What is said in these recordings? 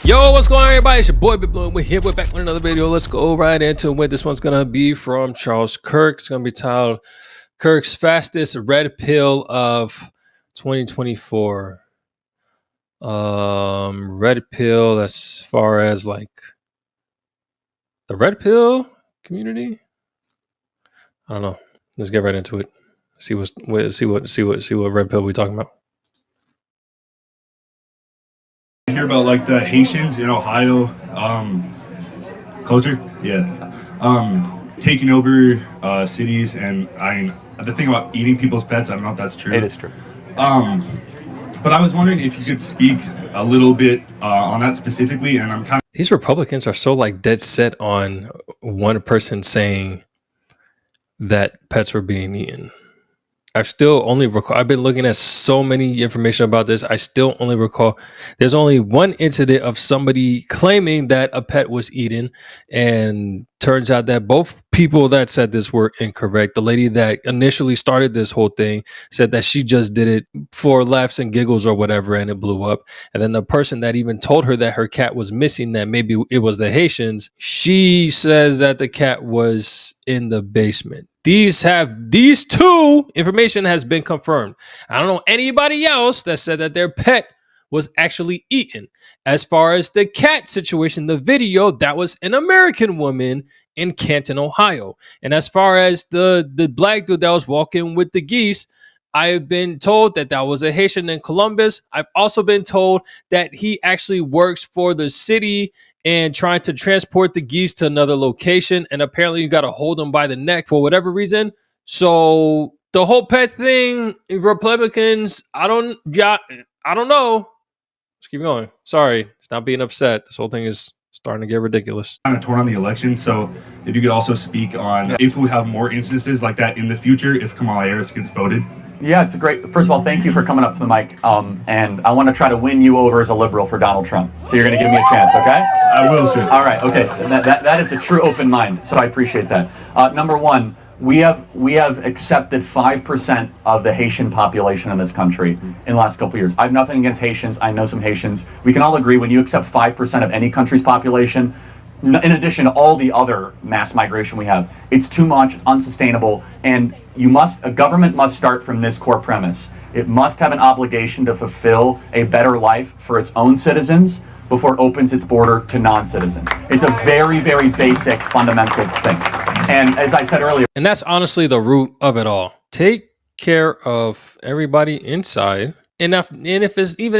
Yo, what's going on, everybody? It's your boy Big Blue. We're here. We're back with another video. Let's go right into it. This one's gonna be from Charles Kirks. It's gonna be titled "Kirk's Fastest Red Pill of 2024." Red pill as far as like the red pill community. I don't know. Let's get right into it. See what red pill we talking about. I hear about like the Haitians in Ohio, closer, taking over cities, and the thing about eating people's pets, I don't know if that's true. It is true. But I was wondering if you could speak a little bit on that specifically, and I'm kind of These Republicans are so like dead set on one person saying that pets were being eaten. I've been looking at so many information about this. I still only recall there's only one incident of somebody claiming that a pet was eaten, and turns out that both people that said this were incorrect. The lady that initially started this whole thing said that she just did it for laughs and giggles or whatever, and it blew up. And then the person that even told her that her cat was missing, that maybe it was the Haitians, she says that the cat was in the basement. These two information has been confirmed. I don't know anybody else that said that their pet was actually eaten. As far as the cat situation, the video, that was an American woman in Canton, Ohio. And as far as the black dude that was walking with the geese, I've been told that that was a Haitian in Columbus. I've also been told that he actually works for the city and trying to transport the geese to another location. And apparently you got to hold them by the neck for whatever reason. So the whole pet thing, Republicans, I don't know. Let's keep going. Sorry, stop being upset. This whole thing is starting to get ridiculous. kind of torn on the election. So if you could also speak on if we have more instances like that in the future, if Kamala Harris gets voted. Yeah, it's a great. First of all, thank you for coming up to the mic. And I want to try to win you over as a liberal for Donald Trump. So you're going to give me a chance, okay? I will, sir. All right, okay. That is a true open mind. So I appreciate that. Number one, we have accepted 5% of the Haitian population in this country in the last couple of years. I have nothing against Haitians. I know some Haitians. We can all agree when you accept 5% of any country's population, in addition to all the other mass migration we have, it's too much, it's unsustainable, and a government must start from this core premise. It must have an obligation to fulfill a better life for its own citizens before it opens its border to non-citizens. It's a very, very basic, fundamental thing. And as I said earlier, and that's honestly the root of it all. Take care of everybody inside. Even if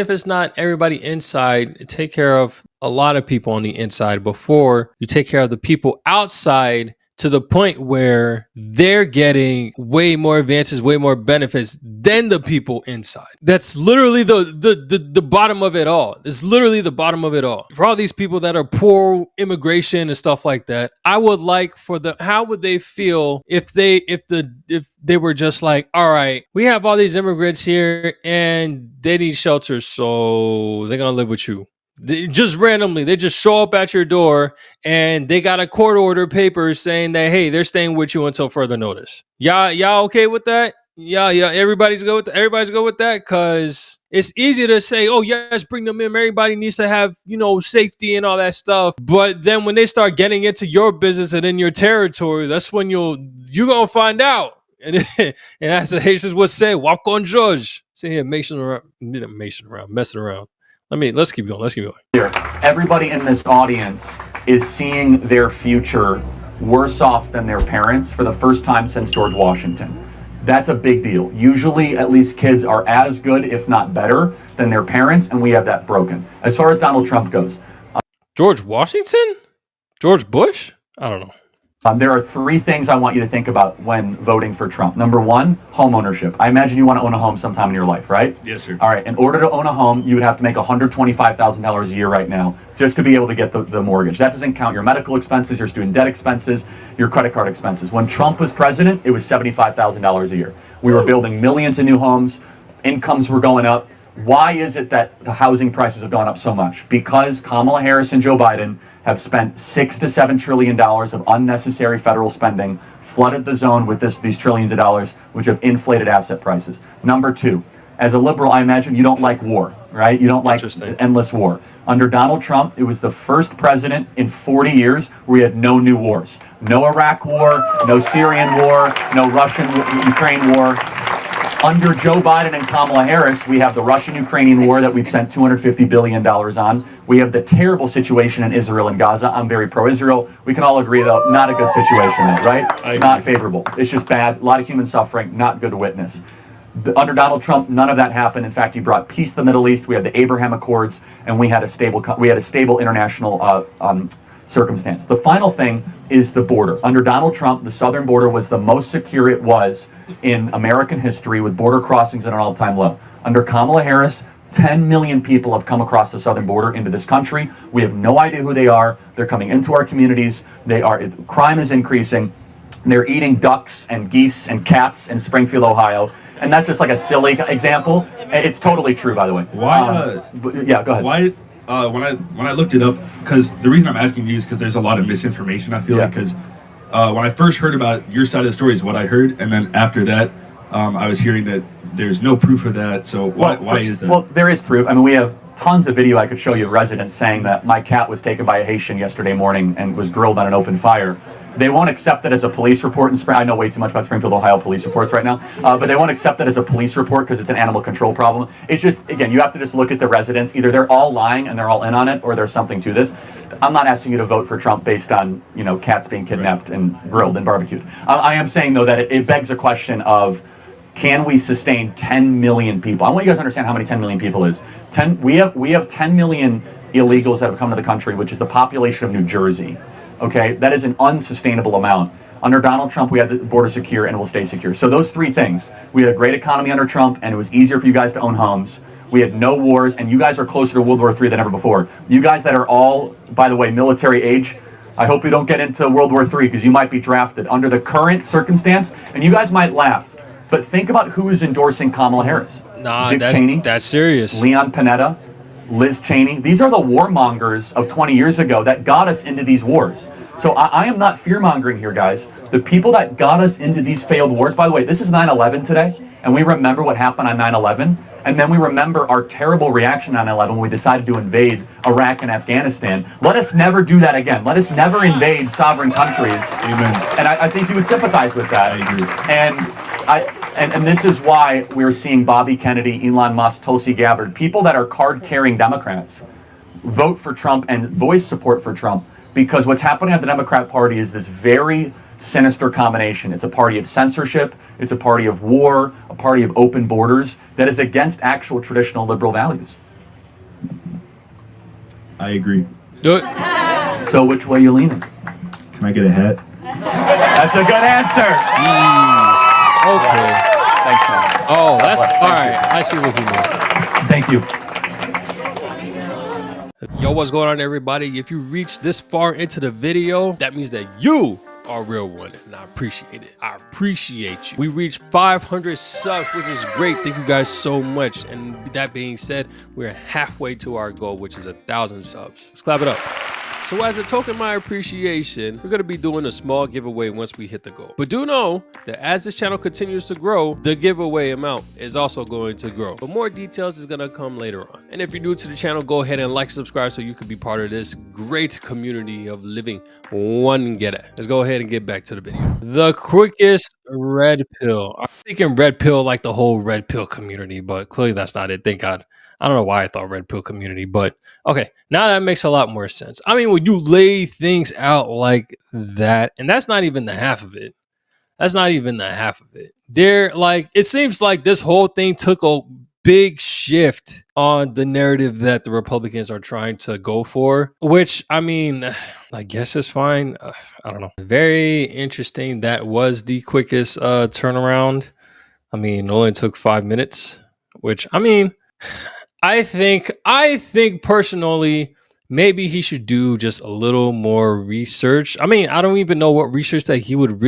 it's not everybody inside, take care of a lot of people on the inside before you take care of the people outside, to the point where they're getting way more advances, way more benefits than the people inside. That's literally the bottom of it all. It's literally the bottom of it all. For all these people that are poor immigration and stuff like that, I would like how would they feel if they were just like, all right, we have all these immigrants here and they need shelter, so they're gonna live with you. They just randomly, they just show up at your door and they got a court order paper saying that, hey, they're staying with you until further notice. Y'all okay with that? Yeah. Everybody's good with that, because it's easy to say, oh yes, bring them in. Everybody needs to have, safety and all that stuff. But then when they start getting into your business and in your territory, that's when you're gonna find out. And as the Haitians would say, walk on George. See here, messing around. Let's keep going. everybody in this audience is seeing their future worse off than their parents for the first time since George Washington. That's a big deal. Usually, at least kids are as good, if not better, than their parents, and we have that broken. As far as Donald Trump goes. George Washington? George Bush? I don't know. There are three things I want you to think about when voting for Trump. Number one, home ownership. I imagine you want to own a home sometime in your life, right? Yes, sir. All right. In order to own a home, you would have to make $125,000 a year right now just to be able to get the mortgage. That doesn't count your medical expenses, your student debt expenses, your credit card expenses. When Trump was president, it was $75,000 a year. We were building millions of new homes. Incomes were going up. Why is it that the housing prices have gone up so much? Because Kamala Harris and Joe Biden have spent $6 to $7 trillion of unnecessary federal spending, flooded the zone with these trillions of dollars, which have inflated asset prices. Number two, as a liberal, I imagine you don't like war, right? You don't like endless war. Under Donald Trump, it was the first president in 40 years where we had no new wars. No Iraq war, no Syrian war, no Russian-Ukraine war. Under Joe Biden and Kamala Harris, we have the Russian-Ukrainian war that we've spent $250 billion on. We have the terrible situation in Israel and Gaza. I'm very pro-Israel. We can all agree, though, not a good situation there, right? Not favorable. It's just bad. A lot of human suffering, not good to witness. Under Donald Trump, none of that happened. In fact, he brought peace to the Middle East. We had the Abraham Accords, and we had a stable international circumstance. The final thing is the border. Under Donald Trump, the southern border was the most secure it was in American history, with border crossings at an all-time low. Under Kamala Harris, 10 million people have come across the southern border into this country. We have no idea who they are. They're coming into our communities. Crime is increasing. They're eating ducks and geese and cats in Springfield, Ohio. And that's just like a silly example. It's totally true, by the way. Why? Yeah, go ahead. Why? When I looked it up, because the reason I'm asking you is because there's a lot of misinformation. I feel like because when I first heard about your side of the story is what I heard, and then after that, I was hearing that there's no proof of that. So why is that? Well, there is proof. I mean, we have tons of video I could show you of residents saying that my cat was taken by a Haitian yesterday morning and was grilled on an open fire. They won't accept it as a police report. I know way too much about Springfield, Ohio police reports right now, but they won't accept it as a police report because it's an animal control problem. It's just, again, you have to just look at the residents. Either they're all lying and they're all in on it, or there's something to this. I'm not asking you to vote for Trump based on, cats being kidnapped and grilled and barbecued. I am saying, though, that it begs a question of, can we sustain 10 million people? I want you guys to understand how many 10 million people is. We have 10 million illegals that have come to the country, which is the population of New Jersey. Okay, that is an unsustainable amount. Under Donald Trump, we had the border secure and it will stay secure. So those three things. We had a great economy under Trump, and it was easier for you guys to own homes. We had no wars, and you guys are closer to World War III than ever before. You guys that are all, by the way, military age, I hope you don't get into World War III because you might be drafted under the current circumstance, and you guys might laugh. But think about who is endorsing Kamala Harris. Dick Cheney, that's serious. Leon Panetta, Liz Cheney. These are the warmongers of 20 years ago that got us into these wars. So I am not fear-mongering here, guys. The people that got us into these failed wars, by the way, this is 9/11 today, and we remember what happened on 9/11, and then we remember our terrible reaction on 9/11 when we decided to invade Iraq and Afghanistan. Let us never do that again. Let us never invade sovereign countries. Amen. And I think you would sympathize with that. I agree. And this is why we're seeing Bobby Kennedy, Elon Musk, Tulsi Gabbard, people that are card-carrying Democrats, vote for Trump and voice support for Trump, because what's happening at the Democrat Party is this very sinister combination. It's a party of censorship, it's a party of war, a party of open borders that is against actual traditional liberal values. I agree. Do it. So which way you leaning? Can I get a hat? That's a good answer. Okay. Thanks, man. Oh, that's all right. I see what you mean. Thank you. Yo, what's going on, everybody? If you reached this far into the video, that means that you are a real one, and I appreciate it. I appreciate you. We reached 500 subs, which is great. Thank you guys so much. And that being said, we're halfway to our goal, which is 1,000 subs. Let's clap it up. So as a token of my appreciation, we're going to be doing a small giveaway once we hit the goal. But do know that as this channel continues to grow, the giveaway amount is also going to grow. But more details is going to come later on. And if you're new to the channel, go ahead and like, subscribe so you can be part of this great community of living one Geta. Let's go ahead and get back to the video. The quickest red pill. I'm thinking red pill like the whole red pill community, but clearly that's not it. Thank God. I don't know why I thought red pill community, but okay, now that makes a lot more sense. I mean, when you lay things out like that, and that's not even the half of it. That's not even the half of it. It seems like this whole thing took a big shift on the narrative that the Republicans are trying to go for, which, I mean, I guess is fine. I don't know. Very interesting. That was the quickest turnaround. I mean, it only took 5 minutes, which, I mean, I think personally, maybe he should do just a little more research. I mean, I don't even know what research that he could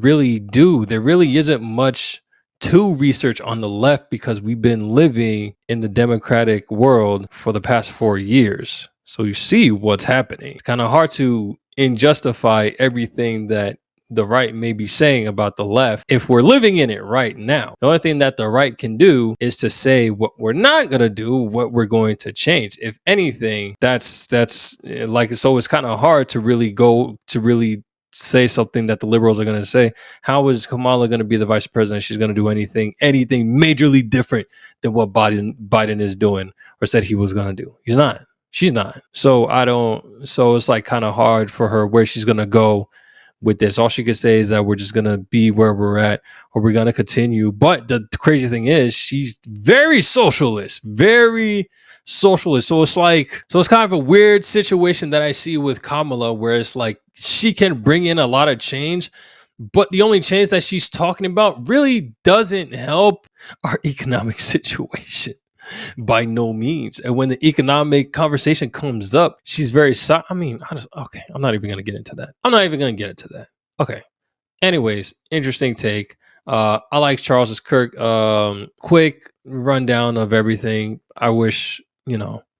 really do. There really isn't much to research on the left because we've been living in the democratic world for the past 4 years. So you see what's happening. It's kind of hard to justify everything that the right may be saying about the left if we're living in it right now. The only thing that the right can do is to say what we're not going to do, what we're going to change. If anything, that's like, so it's kind of hard to really say something that the liberals are going to say. How is Kamala going to be the vice president? She's going to do anything majorly different than what Biden is doing or said he was going to do. He's not. She's not. So it's like kind of hard for her where she's going to go with this. All she could say is that we're just going to be where we're at, or we're going to continue. But the crazy thing is she's very socialist. So it's kind of a weird situation that I see with Kamala, where it's like she can bring in a lot of change, but the only change that she's talking about really doesn't help our economic situation by no means. And when the economic conversation comes up, she's very okay, I'm not even going to get into that. Okay. Anyways, interesting take. I like Charles's Kirk. Quick rundown of everything. I wish,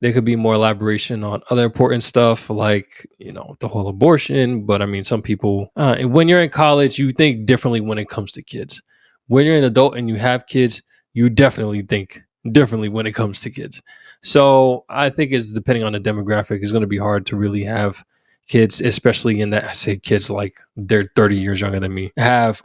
there could be more elaboration on other important stuff, like, the whole abortion. But I mean, some people, when you're in college, you think differently when it comes to kids. When you're an adult and you have kids, you definitely think differently when it comes to kids. So I think it's depending on the demographic, it's going to be hard to really have kids, especially in that, I say kids like they're 30 years younger than me, have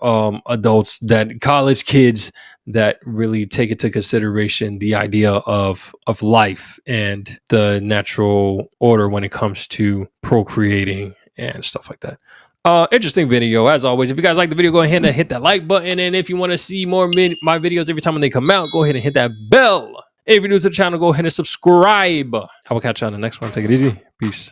adults, that college kids that really take into consideration the idea of life and the natural order when it comes to procreating and stuff like that. Interesting video as always. If you guys like the video, go ahead and hit that like button, and if you want to see more my videos every time when they come out, go ahead and hit that bell. If you're new to the channel, go ahead and subscribe. I will catch you on the next one. Take it easy. Peace.